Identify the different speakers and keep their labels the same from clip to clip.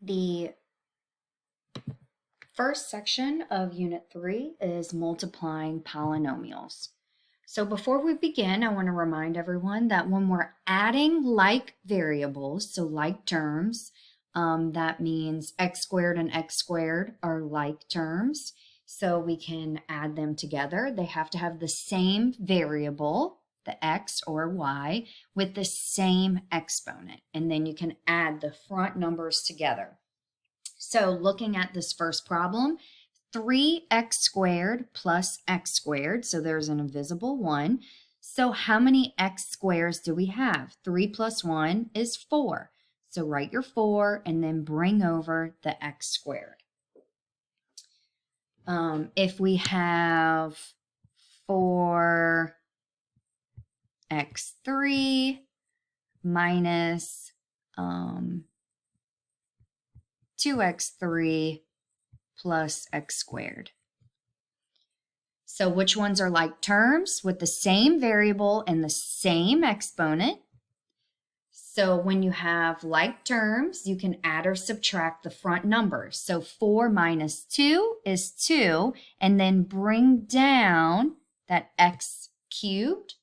Speaker 1: The first section of Unit 3 is multiplying polynomials. So before we begin, I want to remind everyone that when we're adding like variables, so like terms, that means x squared and x squared are like terms, so we can add them together. They have to have the same variable, the x or y, with the same exponent, and then you can add the front numbers together. So looking at this first problem, 3x squared plus x squared, so there's an invisible 1. So how many x squares do we have? 3 plus 1 is 4. So write your 4 and then bring over the x squared. If we have 4x3 minus 2x3 plus x squared. So which ones are like terms with the same variable and the same exponent? So when you have like terms, you can add or subtract the front numbers. So 4 minus 2 is 2, and then bring down that x cubed.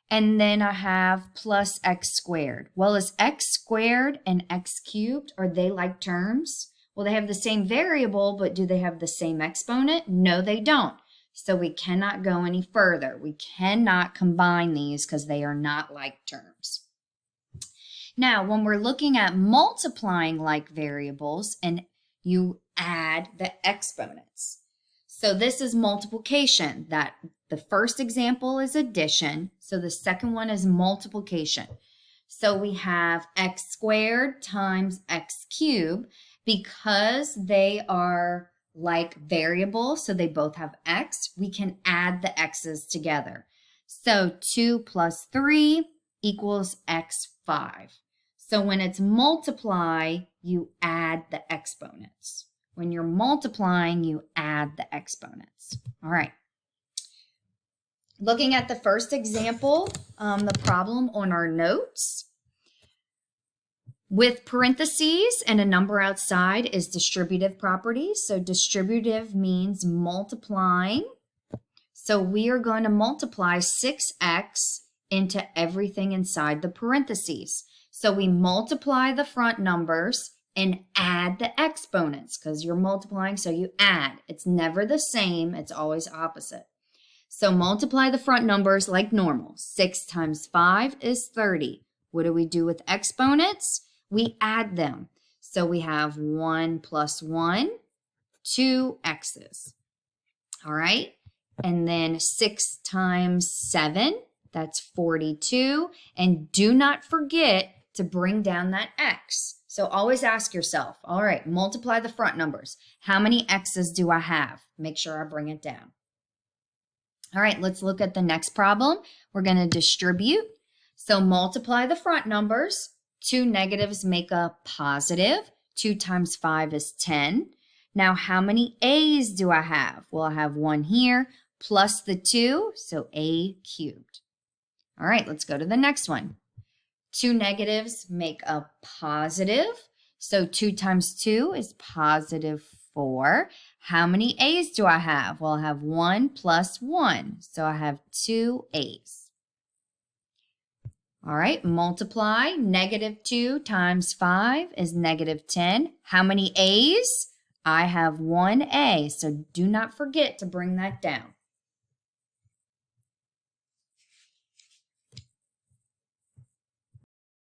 Speaker 1: And then I have plus x squared. Well, is x squared and x cubed, are they like terms? Well, they have the same variable, but do they have the same exponent? No, they don't. So we cannot go any further. We cannot combine these because they are not like terms. Now, when we're looking at multiplying like variables and you add the exponents. So this is multiplication. That the first example is addition. So the second one is multiplication. So we have x squared times x cubed. Because they are like variables, so they both have x, we can add the x's together. So 2 plus 3 equals x5. So when it's multiply, you add the exponents. When you're multiplying, you add the exponents. All right. Looking at the first example, the problem on our notes, with parentheses and a number outside is distributive properties. So distributive means multiplying. So we are going to multiply 6x into everything inside the parentheses. So we multiply the front numbers and add the exponents because you're multiplying, so you add. It's never the same. It's always opposite. So multiply the front numbers like normal. 6 times 5 is 30. What do we do with exponents? We add them. So we have 1 plus 1, 2 x's. All right. And then 6 times 7, that's 42. And do not forget to bring down that x. So always ask yourself, all right, multiply the front numbers. How many x's do I have? Make sure I bring it down. All right, let's look at the next problem. We're going to distribute. So multiply the front numbers. 2 negatives make a positive. 2 times 5 is 10. Now, how many a's do I have? Well, I have 1 here plus the 2, so a cubed. All right, let's go to the next one. 2 negatives make a positive. So 2 times 2 is positive 4. How many a's do I have? Well, I have 1 plus 1, so I have 2 a's. All right, multiply. Negative 2 times 5 is negative 10. How many a's? I have 1 a, so do not forget to bring that down.